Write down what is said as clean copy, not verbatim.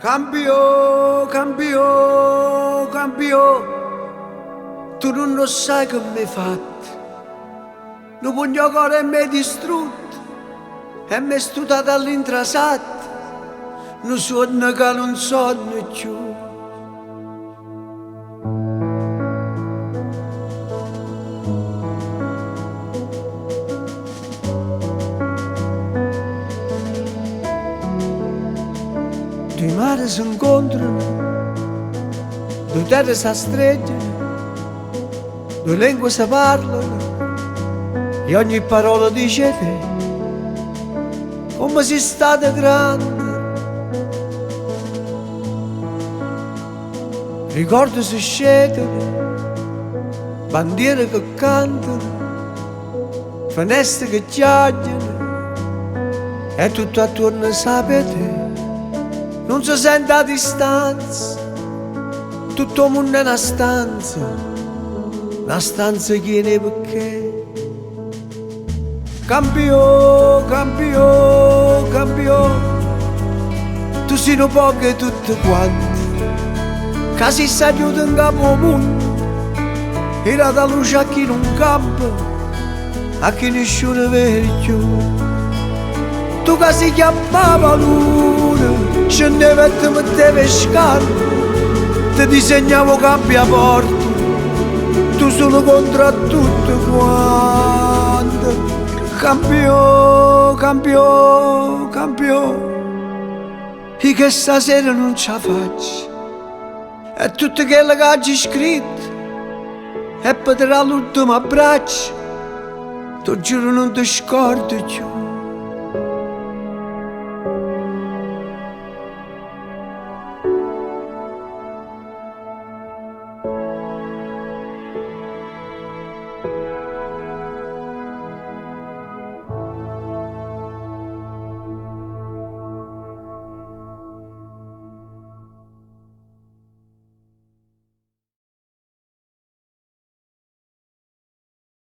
Cambio, cambio, cambio, tu non lo sai che mi hai fatto. Non pugno cuore mi hai distrutto e mi hai stutato all'intrasato. Non sonno che non sonno più. Due mari si incontrano, due terre si streggiano, due lingue si parlano e ogni parola dice te, come si state grande. Ricordi si scedono, bandiere che cantano, finestre che chiacchierano e tutto attorno sapete. Non si sente a distanza, tutto il mondo è una stanza piena perché. Cambio, cambio, cambio, tu sei un po' che tutti quanti, che si sta aiuto in capo al mondo, era da luce a chi non campa, a chi nessuno vede più. Tu che si chiamava luna, scendeva e ti metteva scarpe, ti disegnavo cambiaporte, tu solo contro tutto quanto. Cambio, cambio, cambio, e che stasera non ce la faccio, e tutto quello che hai scritto, e potrà l'ultimo abbraccio, ti giuro non ti scordo più.